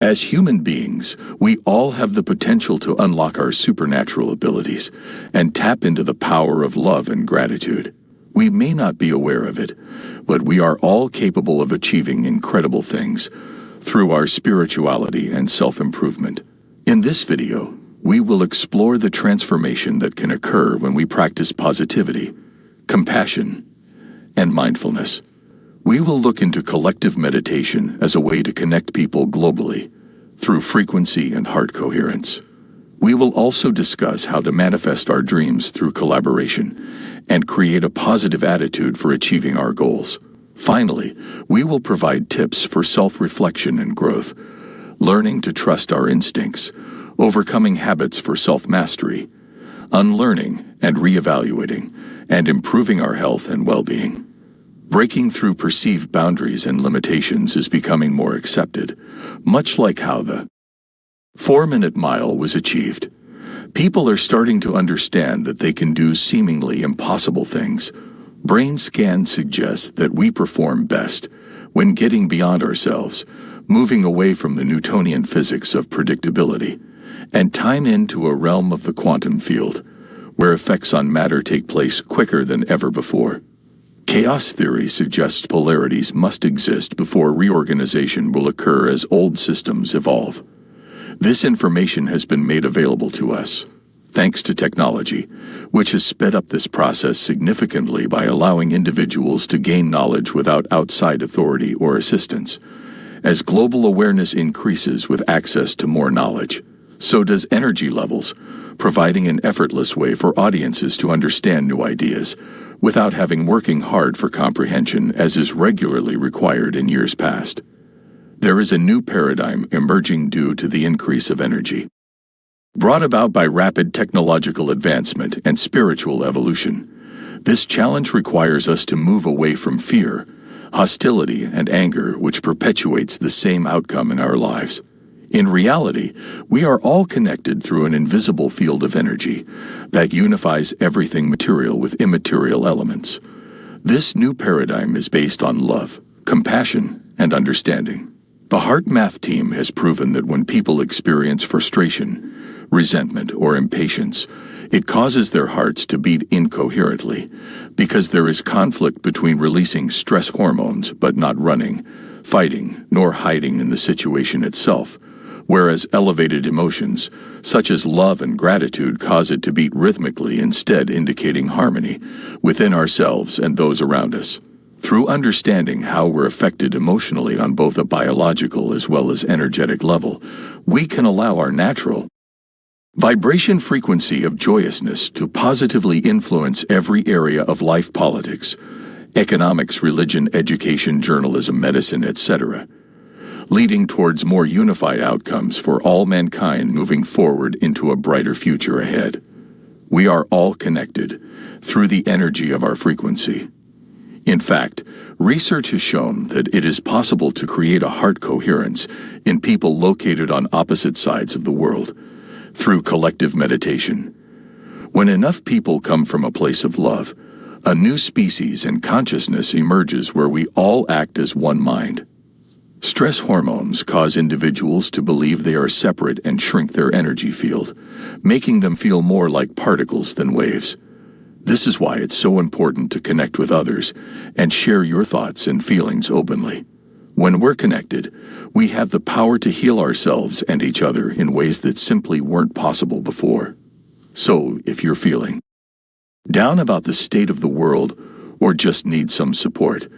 As human beings, we all have the potential to unlock our supernatural abilities and tap into the power of love and gratitude. We may not be aware of it, but we are all capable of achieving incredible things through our spirituality and self-improvement. In this video, we will explore the transformation that can occur when we practice positivity, compassion, and mindfulness. We will look into collective meditation as a way to connect people globally through frequency and heart coherence. We will also discuss how to manifest our dreams through collaboration and create a positive attitude for achieving our goals. Finally, we will provide tips for self-reflection and growth, learning to trust our instincts, overcoming habits for self-mastery, unlearning and reevaluating, and improving our health and well-being. Breaking through perceived boundaries and limitations is becoming more accepted, much like how the 4-minute mile was achieved. People are starting to understand that they can do seemingly impossible things. Brain scans suggest that we perform best when getting beyond ourselves, moving away from the Newtonian physics of predictability, and tying into a realm of the quantum field, where effects on matter take place quicker than ever before. Chaos theory suggests polarities must exist before reorganization will occur as old systems evolve. This information has been made available to us, thanks to technology, which has sped up this process significantly by allowing individuals to gain knowledge without outside authority or assistance. As global awareness increases with access to more knowledge, so does energy levels, providing an effortless way for audiences to understand new ideas, without having working hard for comprehension as is regularly required in years past. There is a new paradigm emerging due to the increase of energy, brought about by rapid technological advancement and spiritual evolution. This challenge requires us to move away from fear, hostility, and anger, which perpetuates the same outcome in our lives. In reality, we are all connected through an invisible field of energy that unifies everything material with immaterial elements. This new paradigm is based on love, compassion, and understanding. The Heart Math team has proven that when people experience frustration, resentment, or impatience, it causes their hearts to beat incoherently because there is conflict between releasing stress hormones but not running, fighting, nor hiding in the situation itself. Whereas elevated emotions, such as love and gratitude, cause it to beat rhythmically, instead indicating harmony within ourselves and those around us. Through understanding how we're affected emotionally on both a biological as well as energetic level, we can allow our natural vibration frequency of joyousness to positively influence every area of life: politics, economics, religion, education, journalism, medicine, etc., leading towards more unified outcomes for all mankind, moving forward into a brighter future ahead. We are all connected through the energy of our frequency. In fact, research has shown that it is possible to create a heart coherence in people located on opposite sides of the world through collective meditation. When enough people come from a place of love, a new species and consciousness emerges where we all act as one mind. Stress hormones cause individuals to believe they are separate and shrink their energy field, making them feel more like particles than waves. This is why it's so important to connect with others and share your thoughts and feelings openly. When we're connected, we have the power to heal ourselves and each other in ways that simply weren't possible before. So, if you're feeling down about the state of the world or just need some support,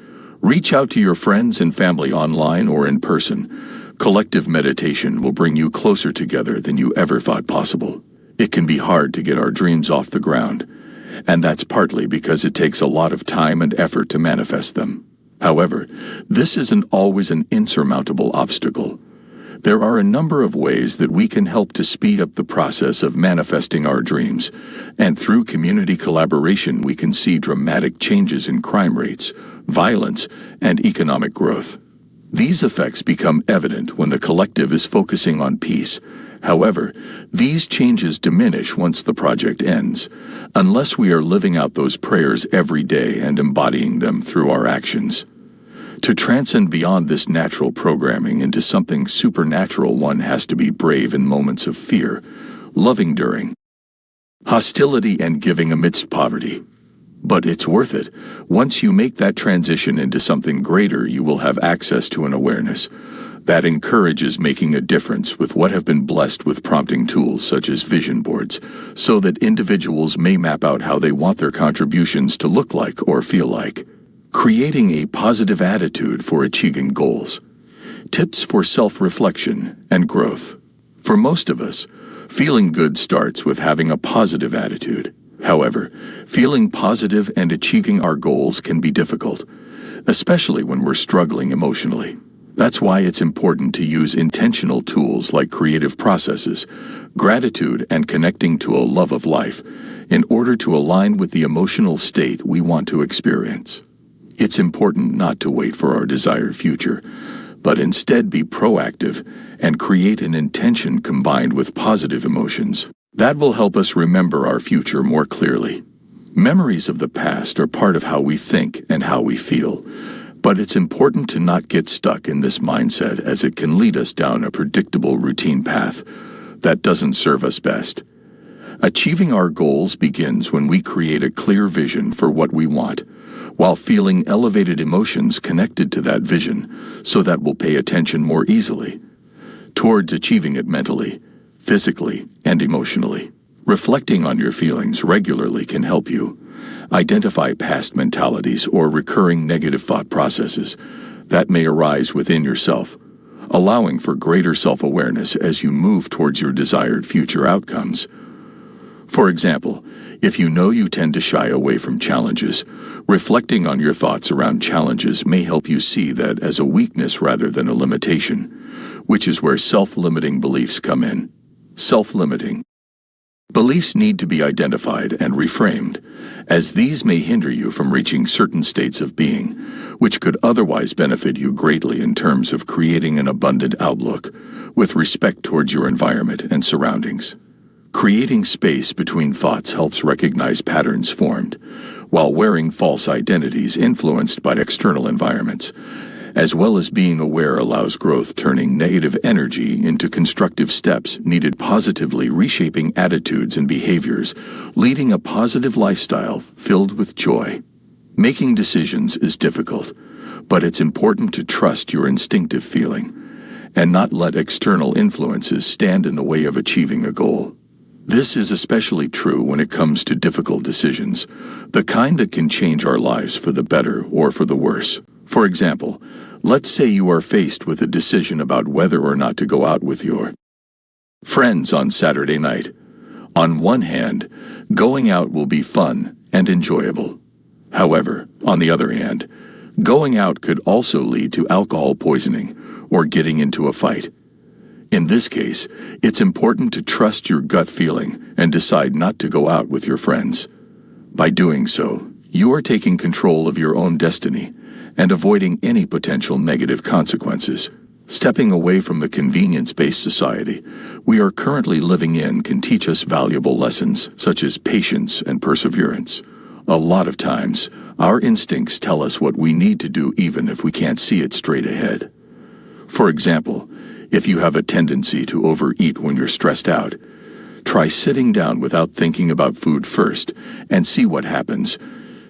reach out to your friends and family online or in person. Collective meditation will bring you closer together than you ever thought possible. It can be hard to get our dreams off the ground, and that's partly because it takes a lot of time and effort to manifest them. However, this isn't always an insurmountable obstacle. There are a number of ways that we can help to speed up the process of manifesting our dreams, and through community collaboration we can see dramatic changes in crime rates, violence, and economic growth. These effects become evident when the collective is focusing on peace. However, these changes diminish once the project ends, unless we are living out those prayers every day and embodying them through our actions. To transcend beyond this natural programming into something supernatural, one has to be brave in moments of fear, loving during hostility, and giving amidst poverty. But it's worth it. Once you make that transition into something greater, you will have access to an awareness that encourages making a difference with what have been blessed with prompting tools such as vision boards, so that individuals may map out how they want their contributions to look like or feel like. Creating a positive attitude for achieving goals. Tips for self-reflection and growth. For most of us, feeling good starts with having a positive attitude. However, feeling positive and achieving our goals can be difficult, especially when we're struggling emotionally. That's why it's important to use intentional tools like creative processes, gratitude, and connecting to a love of life in order to align with the emotional state we want to experience. It's important not to wait for our desired future, but instead be proactive and create an intention combined with positive emotions. That will help us remember our future more clearly. Memories of the past are part of how we think and how we feel, but it's important to not get stuck in this mindset, as it can lead us down a predictable routine path that doesn't serve us best. Achieving our goals begins when we create a clear vision for what we want, while feeling elevated emotions connected to that vision, so that we'll pay attention more easily towards achieving it mentally, physically, and emotionally. Reflecting on your feelings regularly can help you identify past mentalities or recurring negative thought processes that may arise within yourself, allowing for greater self-awareness as you move towards your desired future outcomes. For example, if you know you tend to shy away from challenges, reflecting on your thoughts around challenges may help you see that as a weakness rather than a limitation, which is where self-limiting beliefs come in. Self-limiting beliefs need to be identified and reframed, as these may hinder you from reaching certain states of being, which could otherwise benefit you greatly in terms of creating an abundant outlook with respect towards your environment and surroundings. Creating space between thoughts helps recognize patterns formed, while wearing false identities influenced by external environments, as well as being aware, allows growth, turning negative energy into constructive steps needed, positively reshaping attitudes and behaviors, leading a positive lifestyle filled with joy. Making decisions is difficult, but it's important to trust your instinctive feeling and not let external influences stand in the way of achieving a goal. This is especially true when it comes to difficult decisions, the kind that can change our lives for the better or for the worse. For example, let's say you are faced with a decision about whether or not to go out with your friends on Saturday night. On one hand, going out will be fun and enjoyable. However, on the other hand, going out could also lead to alcohol poisoning or getting into a fight. In this case, it's important to trust your gut feeling and decide not to go out with your friends. By doing so, you are taking control of your own destiny and avoiding any potential negative consequences. Stepping away from the convenience-based society we are currently living in can teach us valuable lessons such as patience and perseverance. A lot of times, our instincts tell us what we need to do even if we can't see it straight ahead. For example, if you have a tendency to overeat when you're stressed out, try sitting down without thinking about food first and see what happens.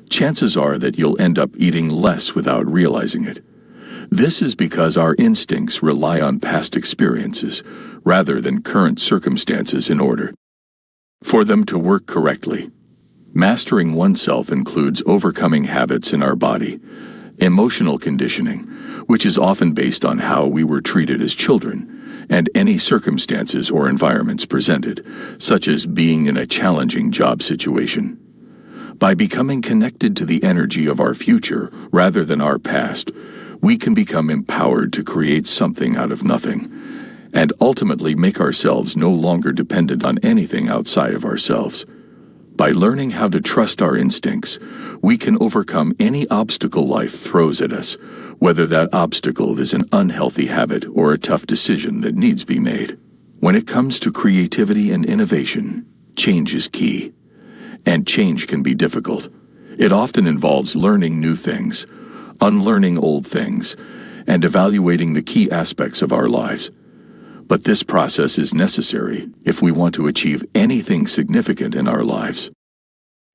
Chances are that you'll end up eating less without realizing it. This is because our instincts rely on past experiences rather than current circumstances in order for them to work correctly. Mastering oneself includes overcoming habits in our body, emotional conditioning, which is often based on how we were treated as children, and any circumstances or environments presented, such as being in a challenging job situation. By becoming connected to the energy of our future rather than our past, we can become empowered to create something out of nothing, and ultimately make ourselves no longer dependent on anything outside of ourselves. By learning how to trust our instincts, we can overcome any obstacle life throws at us, whether that obstacle is an unhealthy habit or a tough decision that needs to be made. When it comes to creativity and innovation, change is key. And change can be difficult. It often involves learning new things, unlearning old things, and evaluating the key aspects of our lives. But this process is necessary if we want to achieve anything significant in our lives.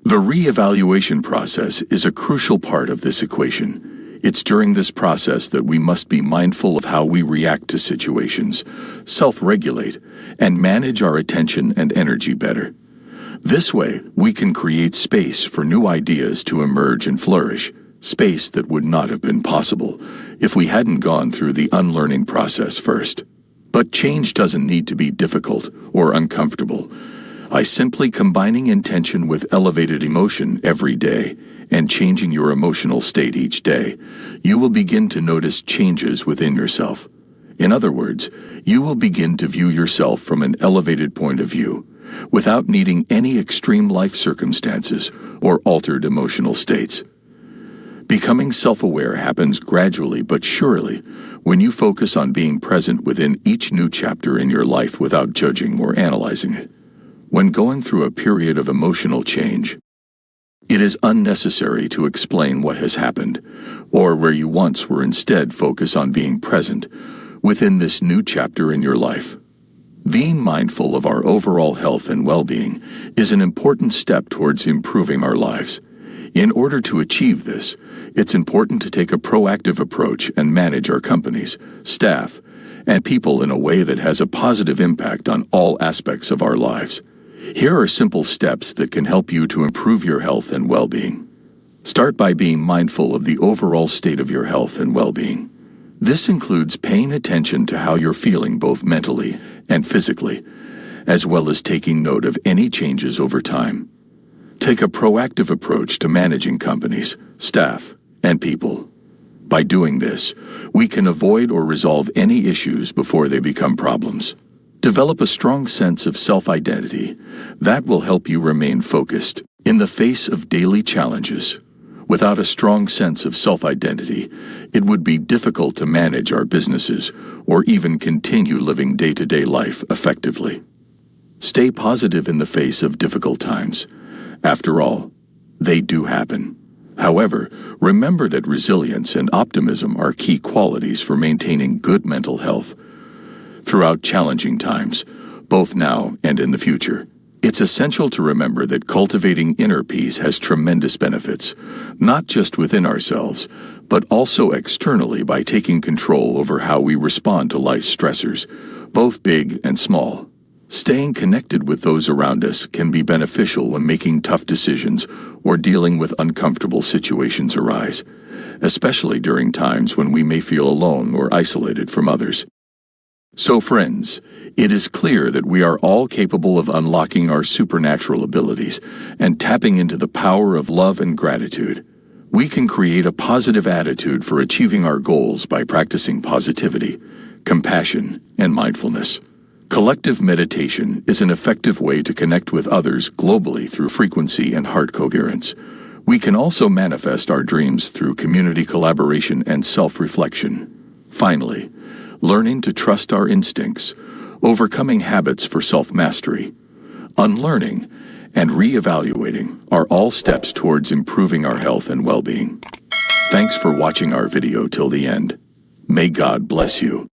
The re-evaluation process is a crucial part of this equation. It's during this process that we must be mindful of how we react to situations, self-regulate, and manage our attention and energy better. This way, we can create space for new ideas to emerge and flourish, space that would not have been possible if we hadn't gone through the unlearning process first. But change doesn't need to be difficult or uncomfortable. By simply combining intention with elevated emotion every day and changing your emotional state each day, you will begin to notice changes within yourself. In other words, you will begin to view yourself from an elevated point of view, without needing any extreme life circumstances or altered emotional states. Becoming self-aware happens gradually but surely when you focus on being present within each new chapter in your life without judging or analyzing it. When going through a period of emotional change, it is unnecessary to explain what has happened, or where you once were. Instead, focus on being present within this new chapter in your life. Being mindful of our overall health and well-being is an important step towards improving our lives. In order to achieve this, it's important to take a proactive approach and manage our companies, staff, and people in a way that has a positive impact on all aspects of our lives. Here are simple steps that can help you to improve your health and well-being. Start by being mindful of the overall state of your health and well-being. This includes paying attention to how you're feeling both mentally and physically, as well as taking note of any changes over time. Take a proactive approach to managing companies, staff, and people. By doing this, we can avoid or resolve any issues before they become problems. Develop a strong sense of self-identity that will help you remain focused in the face of daily challenges. Without a strong sense of self-identity, it would be difficult to manage our businesses or even continue living day-to-day life effectively. Stay positive in the face of difficult times. After all, they do happen. However, remember that resilience and optimism are key qualities for maintaining good mental health throughout challenging times, both now and in the future. It's essential to remember that cultivating inner peace has tremendous benefits, not just within ourselves, but also externally by taking control over how we respond to life's stressors, both big and small. Staying connected with those around us can be beneficial when making tough decisions or dealing with uncomfortable situations arise, especially during times when we may feel alone or isolated from others. So friends, it is clear that we are all capable of unlocking our supernatural abilities and tapping into the power of love and gratitude. We can create a positive attitude for achieving our goals by practicing positivity, compassion, and mindfulness. Collective meditation is an effective way to connect with others globally through frequency and heart coherence. We can also manifest our dreams through community collaboration and self-reflection. Finally, learning to trust our instincts, overcoming habits for self-mastery, unlearning, and re-evaluating are all steps towards improving our health and well-being. Thanks for watching our video till the end. May God bless you.